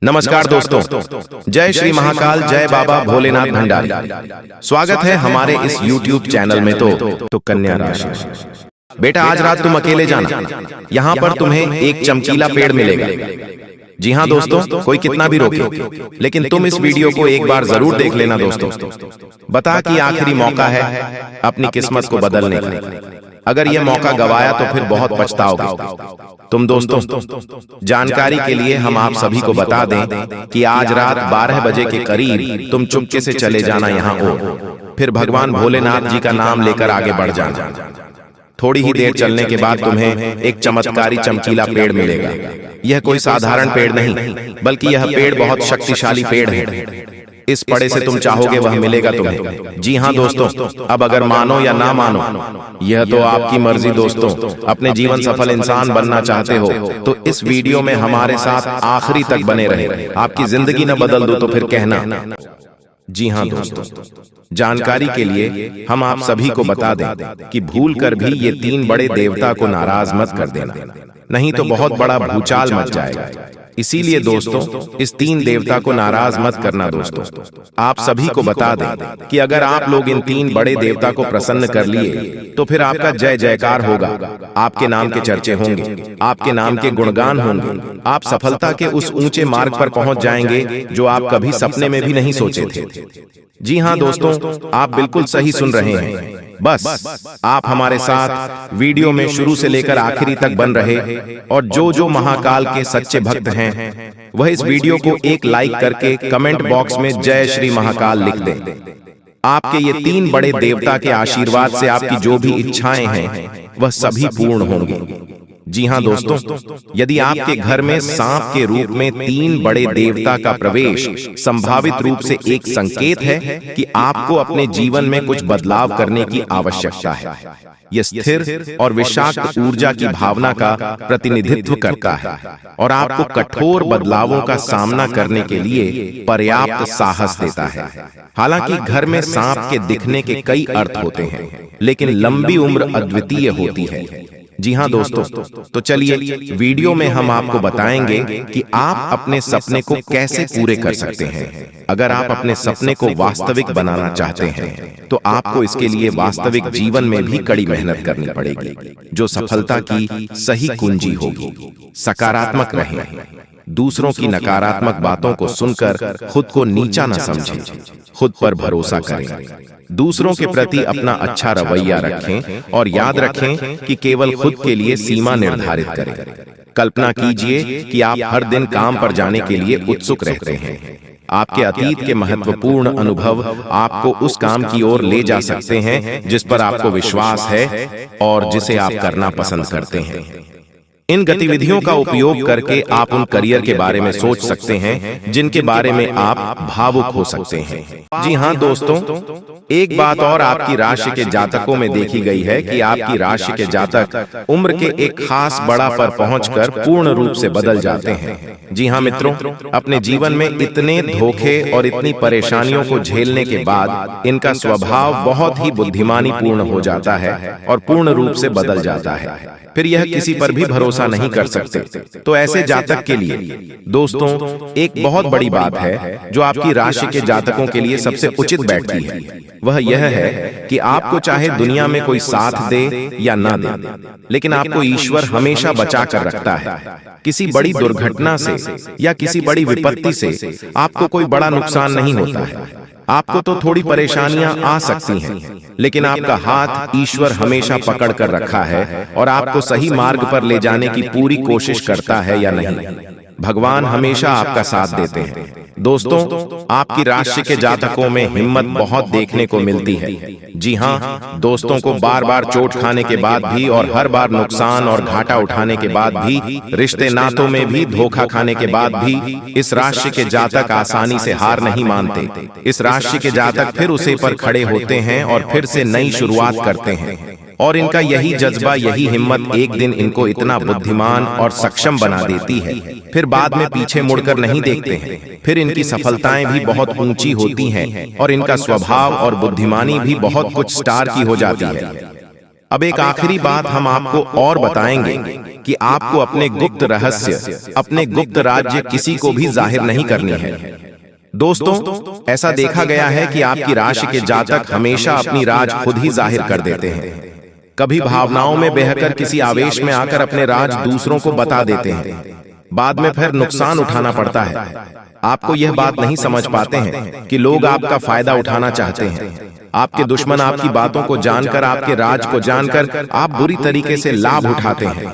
नमस्कार दोस्तों, जय श्री महाकाल, जय बाबा भोलेनाथ भंडारी। स्वागत है हमारे इस YouTube चैनल में। तो कन्या राशि, बेटा आज रात तुम अकेले जाना, यहाँ पर तुम्हें एक चमकीला पेड़ मिलेगा। जी हाँ दोस्तों, कोई कितना भी रोके, लेकिन तुम इस वीडियो को एक बार जरूर देख लेना दोस्तों। बता कि आखिरी मौका है अपनी किस्मत को बदलने का। अगर यह मौका गवाया तो फिर बहुत पछताओगे तुम दोस्तों। जानकारी के लिए हम आप सभी को बता दें कि आज रात 12 बजे के करीब तुम चुपके से चले जाना यहाँ हो, फिर भगवान भोलेनाथ जी का नाम लेकर आगे बढ़ जाना। थोड़ी ही देर चलने के बाद तुम्हें एक चमत्कारी चमकीला पेड़ मिलेगा। यह कोई साधारण पेड़ नहीं, बल्कि यह पेड़ बहुत शक्तिशाली पेड़ है। इस पड़े से तुम चाहोगे वह मिलेगा तुम्हें। जी हाँ दोस्तों, अब अगर मानो या ना मानो यह तो आपकी मर्जी दोस्तों। अपने जीवन सफल इंसान बनना चाहते हो तो इस वीडियो में हमारे साथ आखिरी तक बने रहे। आपकी जिंदगी न बदल दो तो फिर कहना। जी हाँ दोस्तों, जानकारी के लिए हम आप सभी को बता दें कि भूल कर भी ये 3 बड़े देवता को नाराज मत कर देना, नहीं तो बहुत बड़ा भूचाल मच जाएगा। इसीलिए दोस्तों, इस 3 देवता को नाराज मत करना दोस्तों। आप सभी को बता दें कि अगर आप लोग इन 3 बड़े देवता को प्रसन्न कर लिए तो फिर आपका जय जयकार होगा। आपके नाम के चर्चे होंगे, आपके नाम के गुणगान होंगे। आप सफलता के उस ऊंचे मार्ग पर पहुंच जाएंगे जो आप कभी सपने में भी नहीं सोचे थे। जी हाँ दोस्तों, आप बिल्कुल सही सुन रहे हैं। बस आप हमारे साथ वीडियो में शुरू से लेकर आखिरी तक बन रहे, और जो महाकाल के सच्चे भक्त हैं वह इस वीडियो को एक लाइक करके कमेंट बॉक्स में जय श्री महाकाल लिख दें। आपके ये 3 बड़े देवता के आशीर्वाद से आपकी जो भी इच्छाएं हैं वह सभी पूर्ण होंगी। जी हाँ दोस्तों, यदि आपके घर में सांप के रूप में 3 बड़े देवता का प्रवेश संभावित रूप से एक संकेत है कि आपको अपने जीवन में कुछ बदलाव करने की आवश्यकता है। यह स्थिर और विषाक्त ऊर्जा की भावना का प्रतिनिधित्व करता है और आपको कठोर बदलावों का सामना करने के लिए पर्याप्त साहस देता है। हालांकि घर में सांप के दिखने के कई अर्थ होते हैं, लेकिन लंबी उम्र अद्वितीय होती है। जी हाँ दोस्तों, तो चलिए वीडियो में हम आपको बताएंगे कि आप अपने सपने को कैसे पूरे कर सकते हैं। अगर आप अपने सपने को वास्तविक बनाना चाहते हैं तो आपको इसके लिए वास्तविक जीवन में भी कड़ी मेहनत करनी पड़ेगी, जो सफलता की सही कुंजी होगी। सकारात्मक रहें, दूसरों की नकारात्मक बातों को सुनकर खुद को नीचा न समझें, खुद पर भरोसा करें, दूसरों के प्रति अपना अच्छा रवैया रखें और याद रखें कि केवल खुद के लिए सीमा निर्धारित करें। कल्पना कीजिए कि आप हर दिन काम पर जाने के लिए उत्सुक रहते हैं। आपके अतीत के महत्वपूर्ण अनुभव आपको उस काम की ओर ले जा सकते हैं जिस पर आपको विश्वास है और जिसे आप करना पसंद करते हैं। इन गतिविधियों का उपयोग करके आप उन करियर के बारे में सोच सकते हैं जिनके बारे में आप भावुक हो सकते हैं। जी हाँ दोस्तों, एक बात और आपकी राशि के जातकों में देखी गई है कि आपकी राशि के जातक उम्र के एक खास बड़ा पर पहुंचकर पूर्ण रूप से बदल जाते हैं। जी हाँ मित्रों, अपने जीवन में इतने धोखे और इतनी परेशानियों को झेलने के बाद इनका स्वभाव बहुत ही बुद्धिमानी पूर्ण हो जाता है और पूर्ण रूप से बदल जाता है। फिर यह किसी पर भी भरोसा नहीं कर सकते। तो ऐसे जातक के लिए दोस्तों एक बहुत बड़ी बात है जो आपकी राशि के जातकों के लिए सबसे उचित बैठती है। वह यह है कि आपको चाहे दुनिया में कोई साथ दे या ना दे, लेकिन आपको ईश्वर हमेशा बचा कर रखता है। किसी बड़ी दुर्घटना से या किसी बड़ी विपत्ति से आपको कोई बड़ा नुकसान नहीं होता है। आपको तो थोड़ी परेशानियां आ सकती हैं, लेकिन आपका हाथ ईश्वर हमेशा पकड़ कर रखा है और आपको सही मार्ग पर ले जाने की पूरी कोशिश करता है या नहीं। भगवान हमेशा आपका साथ देते हैं। दोस्तों, आपकी राशि के जातकों में हिम्मत बहुत देखने को मिलती है। जी हाँ दोस्तों, को बार बार चोट खाने के बाद भी और हर बार नुकसान और घाटा उठाने के बाद भी, रिश्ते नातों में भी धोखा खाने के बाद भी इस राशि के जातक आसानी से हार नहीं मानते। इस राशि के जातक फिर उसे पर खड़े होते हैं और फिर से नई शुरुआत करते हैं। और इनका यही जज्बा, यही हिम्मत एक दिन इनको इतना बुद्धिमान और सक्षम बना देती है, फिर बाद में पीछे मुड़कर नहीं देखते हैं। फिर इनकी सफलताएं भी बहुत ऊंची होती हैं और इनका स्वभाव और बुद्धिमानी भी बहुत कुछ स्टार की हो जाती है। अब एक आखिरी बात हम आपको और बताएंगे कि आपको अपने गुप्त रहस्य, अपने गुप्त राज्य किसी को भी जाहिर नहीं करनी है। दोस्तों, ऐसा देखा गया है कि आपकी राशि के जातक हमेशा अपनी राज खुद ही जाहिर कर देते हैं। कभी भावनाओं में बहकर किसी आवेश में आकर अपने राज दूसरों को बता देते हैं, बाद में फिर नुकसान उठाना पड़ता है। आपको यह बात नहीं समझ पाते हैं कि लोग आपका फायदा उठाना चाहते हैं। आपके दुश्मन आपकी बातों को जानकर, आपके राज को जानकर आप बुरी तरीके से लाभ उठाते हैं,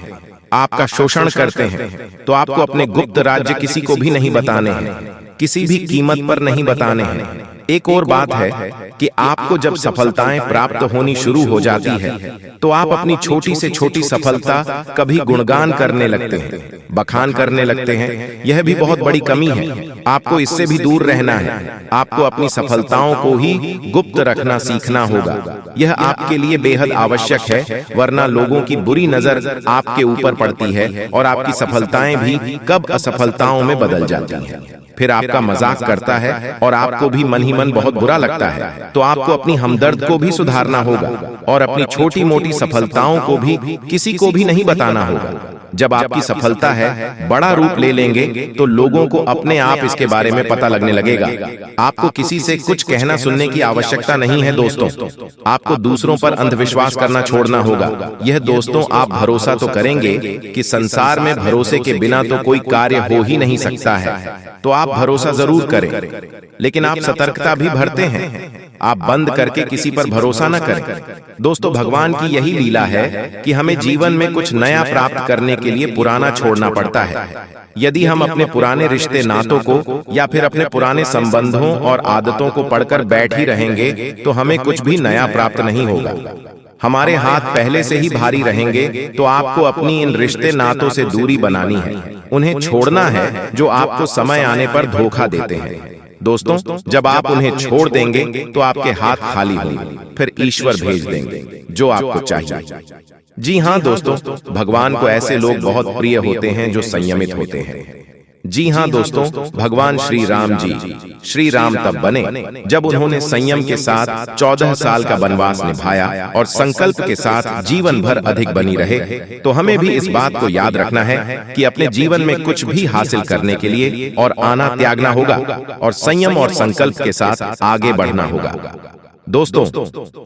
आपका शोषण करते हैं। तो आपको अपने गुप्त राज्य किसी को भी नहीं बताने हैं, किसी भी कीमत पर नहीं बताने हैं। एक और बात है कि आपको जब सफलताएं प्राप्त होनी शुरू हो जाती है तो आप अपनी छोटी से छोटी सफलता कभी गुणगान करने लगते हैं, बखान करने लगते हैं। यह भी बहुत बड़ी कमी है। आपको इससे भी दूर रहना है। आपको अपनी सफलताओं को ही गुप्त रखना सीखना होगा। यह आपके लिए बेहद आवश्यक है, वरना लोगों की बुरी नजर आपके ऊपर पड़ती है और आपकी सफलताएं भी कब असफलताओं में बदल जाती हैं। फिर आपका मजाक करता है और आपको भी मन ही मन बहुत बुरा लगता है। तो आपको अपनी हमदर्द को भी सुधारना होगा और अपनी छोटी मोटी सफलताओं को भी किसी को भी नहीं बताना होगा। जब आपकी सफलता है बड़ा रूप ले लेंगे तो लोगों को अपने आप इसके बारे में पता लगने लगेगा। आपको किसी से कुछ कहना सुनने की आवश्यकता नहीं है। दोस्तों, आपको दूसरों पर अंधविश्वास करना छोड़ना होगा। यह दोस्तों, आप भरोसा तो करेंगे कि संसार में भरोसे के बिना तो कोई कार्य हो ही नहीं सकता है, तो आप भरोसा जरूर करें, लेकिन आप सतर्कता भी भरते हैं। आप बंद करके किसी पर भरोसा न करें। दोस्तों, भगवान की यही लीला है कि हमें जीवन में कुछ नया प्राप्त करने के लिए पुराना छोड़ना पड़ता है। यदि हम अपने पुराने रिश्ते नातों को या फिर अपने पुराने संबंधों और आदतों को पढ़कर बैठ ही रहेंगे तो हमें कुछ भी नया प्राप्त नहीं होगा। हमारे हाथ पहले से ही भारी रहेंगे। तो आपको अपनी इन रिश्ते नातों से दूरी बनानी है, उन्हें छोड़ना है जो आपको समय आने पर धोखा देते हैं। दोस्तों, जब आप उन्हें छोड़ देंगे तो आपके हाथ खाली होंगे, फिर ईश्वर भेज देंगे जो आपको चाहिए। जी हाँ दोस्तों, भगवान को ऐसे लोग बहुत प्रिय होते हैं जो संयमित होते हैं। जी हाँ दोस्तों, भगवान श्री राम जी, श्री राम तब बने जब उन्होंने संयम के साथ 14 साल का वनवास निभाया और संकल्प के साथ जीवन भर अधिक बनी रहे। तो हमें भी इस बात को याद रखना है कि अपने जीवन में कुछ भी हासिल करने के लिए और आना त्यागना होगा और संयम और संकल्प के साथ आगे बढ़ना होगा। दोस्तों,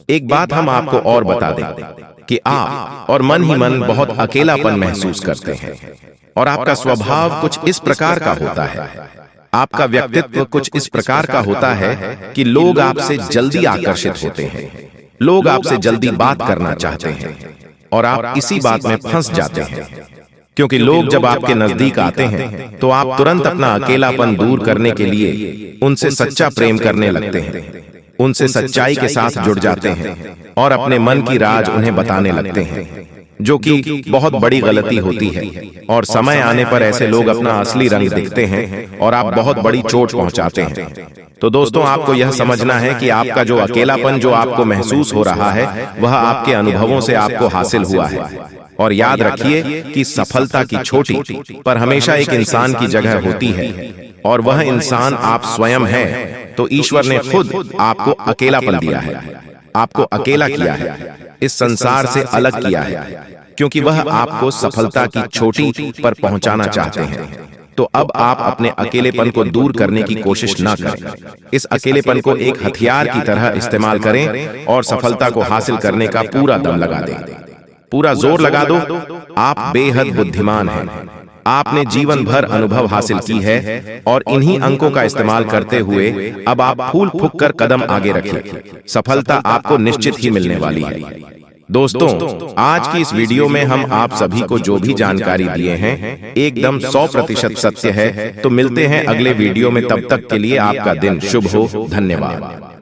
एक बात हम आपको और बता दें कि आप और मन ही मन बहुत अकेलापन महसूस करते हैं और आपका स्वभाव कुछ इस प्रकार का होता है, आपका व्यक्तित्व कुछ इस प्रकार का होता है कि लोग आपसे जल्दी आकर्षित होते हैं, लोग आपसे जल्दी बात करना चाहते हैं और आप इसी बात में फंस जाते हैं। क्योंकि लोग जब आपके नजदीक आते हैं तो आप तुरंत अपना अकेलापन दूर करने के लिए उनसे सच्चा प्रेम करने लगते हैं, उनसे सच्चाई के साथ जुड़ जाते हैं और अपने मन की राज उन्हें बताने लगते हैं, जो कि बहुत बड़ी गलती होती है। और समय आने पर ऐसे लोग अपना असली रंग दिखते हैं और आप बहुत बड़ी चोट पहुंचाते हैं। तो दोस्तों, आपको यह समझना है कि आपका जो अकेलापन जो आपको महसूस हो रहा है वह आपके अनुभवों से आपको हासिल हुआ है। और याद रखिए कि सफलता की छोटी पर हमेशा एक इंसान की जगह होती है और वह इंसान आप स्वयं है। तो ईश्वर ने खुद आपको अकेलापन दिया है, आपको अकेला किया है, इस संसार से अलग किया है, क्योंकि वह आपको सफलता की छोटी पर पहुंचाना चाहते हैं। तो अब आप अपने अकेलेपन को दूर करने की कोशिश ना करें। इस अकेलेपन को एक हथियार की तरह इस्तेमाल करें और सफलता को हासिल करने का पूरा दम लगा दें, पूरा जोर लगा दो। आप बेहद बुद्धिमान हैं, आपने जीवन भर अनुभव हासिल की है और इन्हीं अंकों का इस्तेमाल करते हुए अब आप फूल फूंक कर कदम आगे रखें। सफलता आपको निश्चित ही मिलने वाली है। दोस्तों, आज की इस वीडियो में हम आप सभी को जो भी जानकारी दिए हैं एकदम 100% सत्य है। तो मिलते हैं अगले वीडियो में, तब तक के लिए आपका दिन शुभ हो। धन्यवाद।